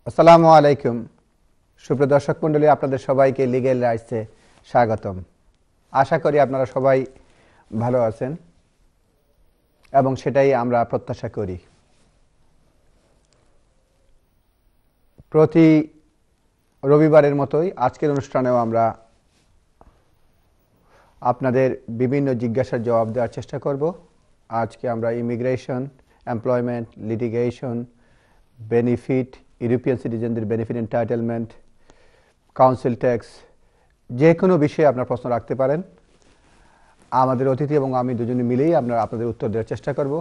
আসসালামু আলাইকুম সুপ্রিয় দর্শক মণ্ডলী, আপনাদের সবাইকে লিগ্যাল রাইটসে স্বাগতম। আশা করি আপনারা সবাই ভালো আছেন এবং সেটাই আমরা প্রত্যাশা করি। প্রতি রবিবারের মতোই আজকের অনুষ্ঠানেও আমরা আপনাদের বিভিন্ন জিজ্ঞাসার জবাব দেওয়ার চেষ্টা করব। আজকে আমরা immigration, employment, litigation, benefit, European সিটিজেনদের বেনিফিট এন্টাইটেলমেন্ট, কাউন্সিল ট্যাক্স, যে কোনো বিষয়ে আপনার প্রশ্ন রাখতে পারেন। আমাদের অতিথি এবং আমি দুজনে মিলেই আপনাদের উত্তর দেওয়ার চেষ্টা করব।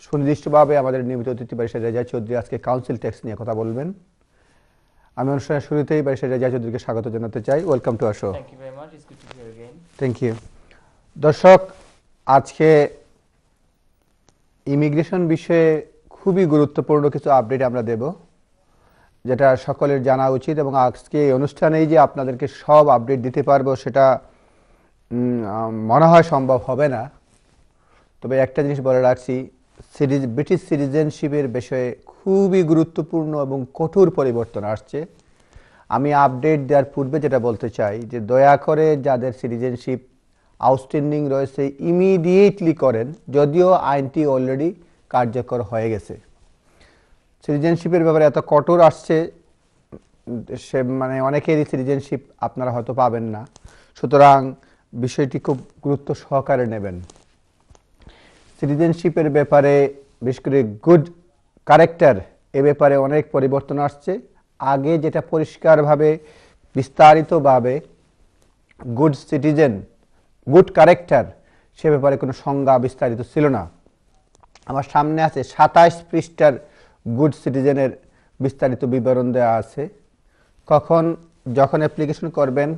সুনির্দিষ্টভাবে আমাদের নিয়মিত অতিথি ব্যারিস্টার রেজা চৌধুরী আজকে কাউন্সিল ট্যাক্স নিয়ে কথা বলবেন। আমি অনুষ্ঠানের শুরুতেই ব্যারিস্টার রেজা চৌধুরীকে স্বাগত জানাতে চাই। Welcome to our show. Thank you very much. It's good to be here again. Thank you. দর্শক, আজকে ইমিগ্রেশন বিষয়ে খুবই গুরুত্বপূর্ণ কিছু আপডেট আমরা দেব, যেটা সকলের জানা উচিত। এবং আজকে এই অনুষ্ঠানেই যে আপনাদেরকে সব আপডেট দিতে পারবো সেটা মনে হয় সম্ভব হবে না। তবে একটা জিনিস বলে রাখছি, ব্রিটিশ সিটিজেনশিপের বিষয়ে খুবই গুরুত্বপূর্ণ এবং কঠোর পরিবর্তন আসছে। আমি আপডেট দেওয়ার পূর্বে যেটা বলতে চাই যে দয়া করে যাদের সিটিজেনশিপ আউটস্ট্যান্ডিং রয়েছে ইমিডিয়েটলি করেন, যদিও আইনটি অলরেডি কার্যকর হয়ে গেছে। সিটিজেনশিপের ব্যাপারে এত কঠোর আসছে, সে মানে অনেকেরই সিটিজেনশিপ আপনারা হয়তো পাবেন না। সুতরাং বিষয়টি খুব গুরুত্ব সহকারে নেবেন। সিটিজেনশিপের ব্যাপারে বিশেষ করে গুড ক্যারেক্টার, এ ব্যাপারে অনেক পরিবর্তন আসছে। আগে যেটা পরিষ্কারভাবে বিস্তারিতভাবে গুড সিটিজেন, গুড ক্যারেক্টার, সে ব্যাপারে কোনো সংজ্ঞা বিস্তারিত ছিল না। আমার সামনে আছে 27 পৃষ্ঠার গুড সিটিজেনের বিস্তারিত বিবরণ দেওয়া আছে। যখন অ্যাপ্লিকেশন করবেন,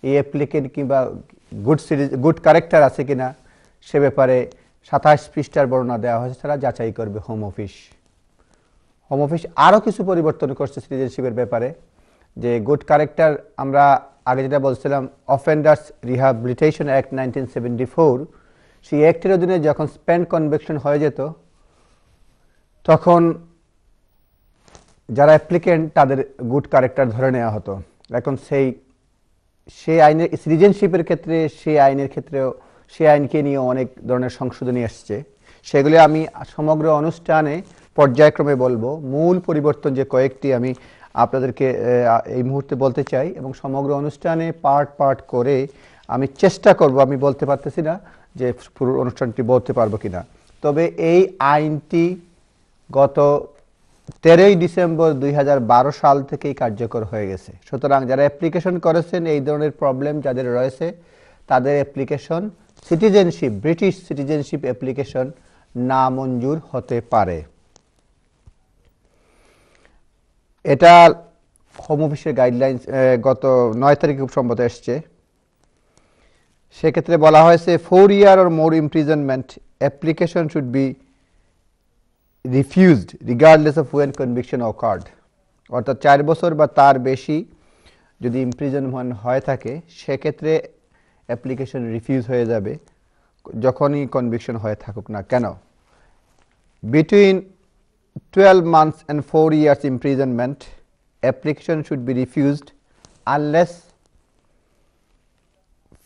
এই অ্যাপ্লিকেন্ট কিংবা গুড ক্যারেক্টার আছে কিনা সে ব্যাপারে 27 পৃষ্ঠার বর্ণনা দেওয়া হয়েছে। তারা যাচাই করবে হোম অফিস। হোম অফিস আরও কিছু পরিবর্তন করছে সিটিজেনশিপের ব্যাপারে, যে গুড ক্যারেক্টার আমরা আগে যেটা বলছিলাম অফেন্ডার্স রিহ্যাবিলিটেশন অ্যাক্ট 1974, সেই অ্যাক্টের অধীনে যখন স্পেন্ড কনভিকশন হয়ে যেত তখন যারা অ্যাপ্লিকেন্ট তাদের গুড ক্যারেক্টার ধরে নেওয়া হতো। এখন সেই আইনের সিটিজেনশিপের ক্ষেত্রে সেই আইনকে নিয়ে অনেক ধরনের সংশোধনী আসছে। সেগুলি আমি সমগ্র অনুষ্ঠানে পর্যায়ক্রমে বলবো। মূল পরিবর্তন যে কয়েকটি আমি আপনাদেরকে এই মুহূর্তে বলতে চাই এবং সমগ্র অনুষ্ঠানে পার্ট করে আমি চেষ্টা করব। আমি বলতে পারতেছি না যে পুরো অনুষ্ঠানটি বলতে পারবো কিনা। তবে এই আইনটি গত 13 ডিসেম্বর 2012 সাল থেকেই কার্যকর হয়ে গেছে। সুতরাং যারা অ্যাপ্লিকেশন করেছেন এই ধরনের প্রবলেম যাদের রয়েছে তাদের application citizenship, British citizenship application নামঞ্জুর হতে পারে। এটা হোম অফিসের গাইডলাইন্স গত 9 তারিখে খুব সম্ভবত এসছে। সেক্ষেত্রে বলা হয়েছে 4 year or more imprisonment application should be refused regardless of when conviction occurred। অর্থাৎ 4 বছর বা তার বেশি যদি ইমপ্রিজনমেন্ট হয়ে থাকে সেক্ষেত্রে অ্যাপ্লিকেশন রিফিউজ হয়ে যাবে যখনই কনভিকশন হয়ে থাকুক না কেন। Between 12 months and 4 years imprisonment, application should be refused unless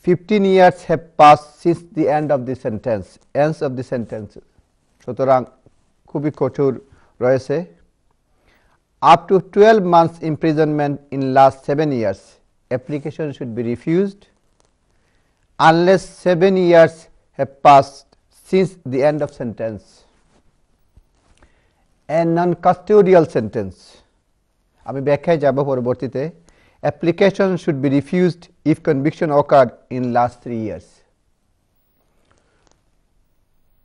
15 years have passed since the end of the sentence. সুতরাং খুবই কঠোর রয়েছে। Up to 12 months imprisonment in last 7 years, application should be refused unless 7 years have passed since the end of sentence. A non-custodial sentence, আমি ব্যাখ্যায় যাব পরবর্তীতে। Application should be refused if conviction occurred in last 3 years.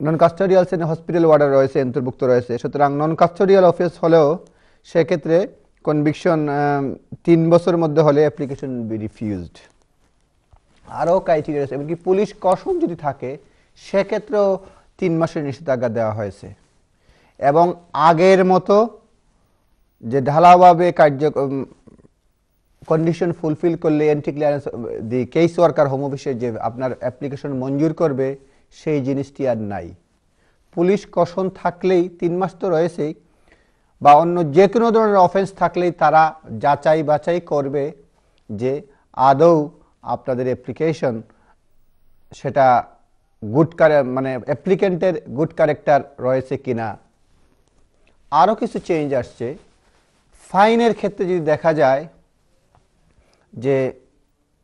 Non custodial hospital warder রয়েছে, অন্তর্ভুক্ত রয়েছে। সুতরাং নন custodial office হলেও সেক্ষেত্রে কনভিকশন 3 বছরের মধ্যে হলে অ্যাপ্লিকেশন বি রিফিউজড। আরও ক্রাইটেরিয়া রয়েছে, এমনকি পুলিশ কসম যদি থাকে সেক্ষেত্রেও 3 মাসের নিষেধাজ্ঞা দেওয়া হয়েছে। এবং আগের মতো যে ঢালাওভাবে কন্ডিশন ফুলফিল করলে এন্ট্রি ক্লিয়ারেন্স দি কেস ওয়ার্কার হোম অফিসে যে আপনার অ্যাপ্লিকেশন মঞ্জুর করবে সেই জিনিসটি আর নাই। পুলিশ কসম থাকলেই 3 মাস তো রয়েছেই, বা অন্য যে কোনো ধরনের অফেন্স থাকলেই তারা যাচাই বাছাই করবে যে আদৌ আপনাদের অ্যাপ্লিকেশন সেটা গুড মানে অ্যাপ্লিকেন্টের গুড ক্যারেক্টার রয়েছে কিনা। আরও কিছু চেঞ্জ আসছে। ফাইনের ক্ষেত্রে যদি দেখা যায় যে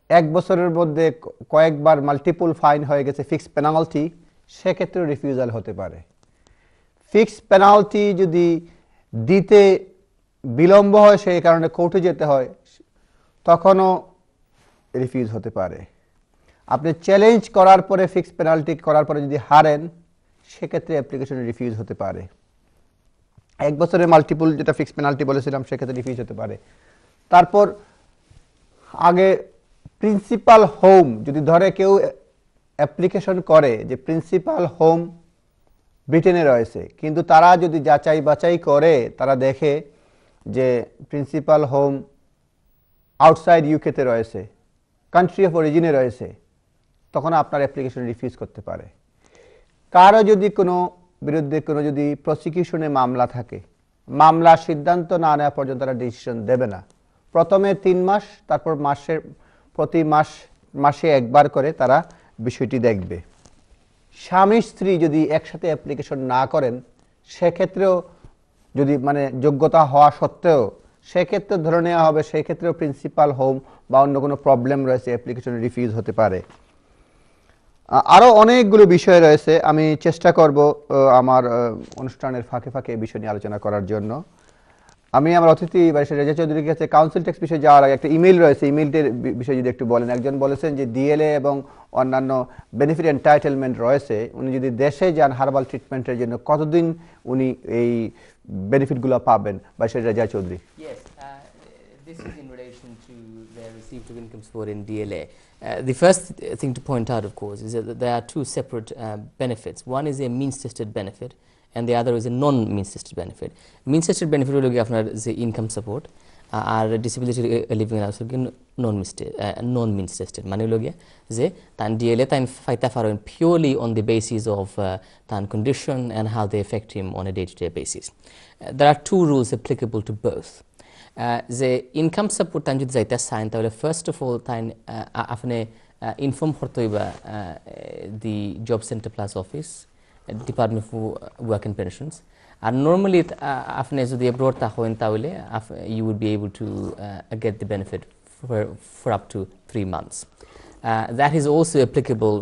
1 বছরের মধ্যে কয়েকবার মাল্টিপল ফাইন হয়ে গেছে, ফিক্সড পেনাল্টি, সেক্ষেত্রেও রিফিউজাল হতে পারে। ফিক্সড পেনাল্টি যদি দিতে বিলম্ব হয়, সেই কারণে কোর্টে যেতে হয়, তখনও রিফিউজ হতে পারে। আপনি চ্যালেঞ্জ করার পরে, ফিক্সড পেনাল্টি করার পরে যদি হারেন, সেক্ষেত্রে অ্যাপ্লিকেশন রিফিউজ হতে পারে। 1 বছরের মাল্টিপল যেটা ফিক্সড পেনাল্টি বলেছিলাম, সেক্ষেত্রে রিফিউজ হতে পারে। তারপর আগে প্রিন্সিপাল হোম যদি ধরে কেউ অ্যাপ্লিকেশন করে যে প্রিন্সিপাল হোম ব্রিটেনে রয়েছে, কিন্তু তারা যদি যাচাই বাছাই করে, তারা দেখে যে প্রিন্সিপাল হোম আউটসাইড ইউকেতে রয়েছে, কান্ট্রি অফ অরিজিনে রয়েছে, তখন আপনার অ্যাপ্লিকেশন রিফিউজ করতে পারে। কারো যদি কোনো বিরুদ্ধে কোনো যদি প্রসিকিউশনে মামলা থাকে, মামলা সিদ্ধান্ত না নেওয়া পর্যন্ত তারা ডিসিশন দেবে না। প্রথমে 3 মাস, তারপর প্রতি মাসে একবার করে তারা বিষয়টি দেখবে। স্বামী স্ত্রী যদি একসাথে অ্যাপ্লিকেশন না করেন, সেক্ষেত্রেও যদি মানে যোগ্যতা হওয়া সত্ত্বেও, সেক্ষেত্রে ধরে নেওয়া হবে সেক্ষেত্রেও প্রিন্সিপাল হোম বা অন্য কোনো প্রবলেম রয়েছে, অ্যাপ্লিকেশন রিফিউজ হতে পারে। আরও অনেকগুলো বিষয় রয়েছে, আমি চেষ্টা করব আমার অনুষ্ঠানের ফাঁকে ফাঁকে এই বিষয় নিয়ে আলোচনা করার জন্য। আমি আমার অতিথি ব্যারিস্টার রেজা চৌধুরীর কাছে কাউন্সিল ট্যাক্স বিষয়ে যাওয়ার আগে একটা ইমেইল রয়েছে, ইমেইলটির বিষয়ে যদি একটু বলেন। একজন বলেছেন যে ডিএলএ এবং অন্যান্য বেনিফিট এন্টাইটেলমেন্ট রয়েছে, উনি যদি দেশে যান হার্বাল ট্রিটমেন্টের জন্য, কতদিন উনি এই বেনিফিটগুলো পাবেন? Barrister Reza Chowdhury. This is in relation to their received of income support in DLA. The first thing to point out, of course, is that there are 2 separate benefits. One is a means-tested benefit, and the other is a non-means-tested benefit. Means-tested benefit will give the income support, আর disability living allowance non-means-tested. মানে হলো গিয়া যে তান DLA তান ফাইতা ফারোন purely on the basis of তান condition and how they affect him on a day-to-day basis. There are 2 rules applicable to both. যে income support তাই যদি যাইতে চান, তাহলে ফার্স্ট অফ অল তাই আপনি ইনফর্ম করতে হইবা the job centre plus office, department of work and pensions. আর নর্মালি আপনি যদি অ্যাব্রড থাকেন, তাহলে you will be able to get the benefit for up to 3 months. That is also applicable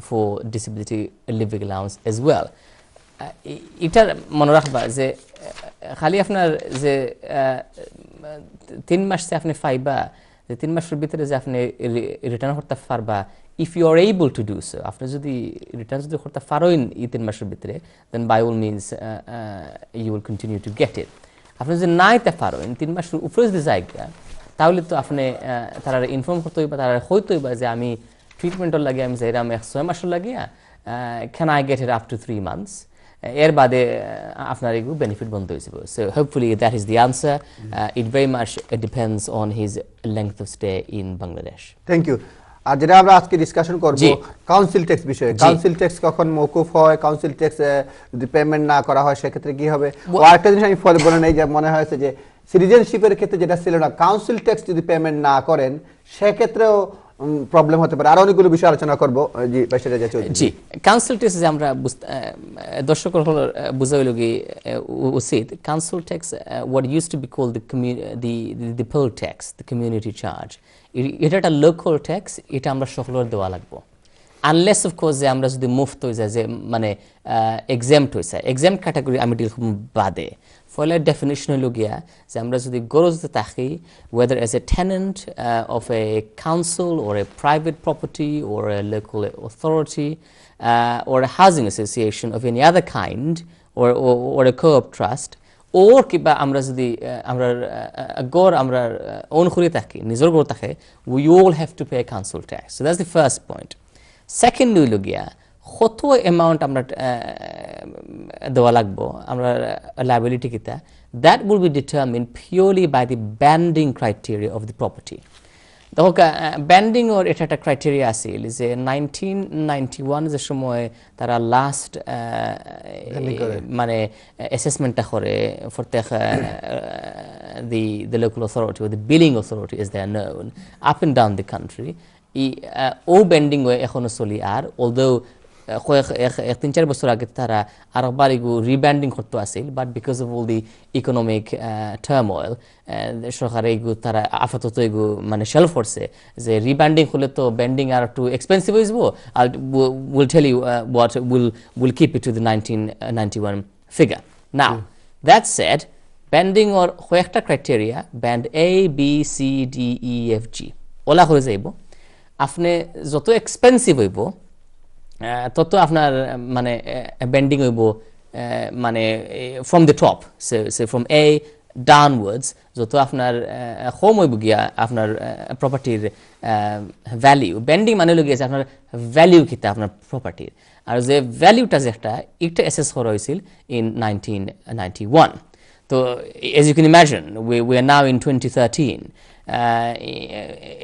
for disability living allowance as well. এটা মনে রাখবা যে খালি আপনার যে 3 মাস আপনি পাইবা, যে 3 মাসের ভিতরে যে আপনি রিটার্ন করতে পারবা, if you are able to do so, আপনি যদি রিটার্ন যদি করতে পারেন এই 3 মাসের ভিতরে, then by all means you will continue to get it. আপনি যদি নাইতে পারেন 3 মাসের উপরে যদি জায়গা, তাহলে তো আপনি তারা ইনফর্ম করতে হইবা, তারা হইতে হইবা যে আমি ট্রিটমেন্টের লাগে আমি যাইরাম 6 মাসের লাগিয়া, can I get it up to 3 months? এর বাদে আপনার এগুলো বেনিফিট বন্ধ হয়ে যাবে। So hopefully that is the answer. It very much depends on his length of stay in Bangladesh. Thank you. আর যেটা আমরা আজকে ডিসকাশন করব কাউন্সিল ট্যাক্স বিষয়ে। কাউন্সিল ট্যাক্স কখন মওকুফ হয়, কাউন্সিল ট্যাক্স যদি পেমেন্ট না করা হয় সেক্ষেত্রে কি হবে। আরেকটা জিনিস আমি বলে নেই, যে মনে হয়েছে যে সিটিজেনশিপের ক্ষেত্রে যেটা ছিল না, কাউন্সিল ট্যাক্স যদি পেমেন্ট না করেন সেক্ষেত্রেও প্রবলেম হতে পারে। আর অনেকগুলো বিষয় আলোচনা করব। জি ব্যারিস্টার রেজা চৌধুরী। জি, কাউন্সিল ট্যাক্স যে আমরা দর্শক বুঝা হইল কি উচিত, council tax what used to be called the poll tax, the community charge, এটা একটা লোকাল ট্যাক্স, এটা আমরা সকলের দেওয়া লাগবো, আনলেস অফকোর্স যে আমরা যদি মুফত হয়ে যায়, যে মানে এক্সাম্পট হয়েছে, এক্সাম্পট ক্যাটাগরি আমি বাদে। ফলে ডেফিনেশন হইল গিয়া যে আমরা যদি গরজতে থাকি, whether as a tenant of a council or a private property or a local authority or a housing association of any other kind or a co-op trust, or কিবা আমরা যদি আমরা গড় আমরা ওন করে থাকি, নিজের গড় থাকে, we all have to pay a council tax. So that's the first point. Second হইল গিয়া কত অ্যামাউন্ট আমরা দেওয়া লাগবো, আমরা লায়াবিলিটি কিতা, that will be determined purely by the banding criteria of the property. দেখো ব্যান্ডিং ওর এটা একটা ক্রাইটেরিয়া আছিল যে 1991 যে সময় তারা লাস্ট মানে অ্যাসেসমেন্টটা করে for the local authority or the billing authority as they are known up and down the country ও ব্যান্ডিং ওয়ে এখনো চলি আর অলদো এক তিন চার বছর আগে তারা আরেকবার এগু রিব্যান্ডিং করতে আসিল but because of all the economic turmoil সরকারে এগু তারা আপাতত এগু মানে শেলফ করছে যে রিব্যান্ডিং হলে তো ব্যান্ডিং আর একটু এক্সপেন্সিভ হয়ে যাবো আর will tell you what will keep it to the 1991 figure now that said banding or কয়েকটা criteria band A B C D E F G ওলা হয়ে যাইব আপনি যত এক্সপেন্সিভ হইব তত আপনার মানে বেন্ডিং হইব মানে from the top say from a downwards যত আপনার কম হইব গিয়া আপনার প্রপার্টির ভ্যালিউ বেন্ডিং মানে হলো গিয়েছে আপনার ভ্যালিউ কিতা আপনার প্রপার্টির আর যে ভ্যালিউটা যে একটা অ্যাসেস করা হয়েছিল ইন 1991 তো as you can imagine we are now in 2013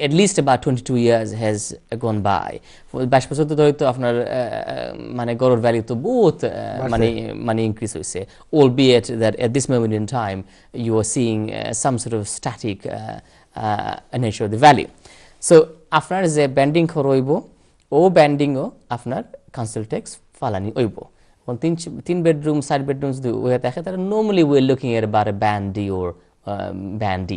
at least about 22 years has gone by 22 বছর তো হয়তো আপনার মানে গড়ের ভ্যালু তো বহুত মানে ইনক্রিজ হইছে albeit that at this moment in time you are seeing some sort of static nature of the value so আপনার যে ব্যান্ডিং হইব ও ব্যান্ডিংও আপনার কাউন্সিল ট্যাক্স ফালানি হইব তিন বেডরুম 4 bedrooms ওয়ে থাকে তারা normally we're looking at about a band D or band D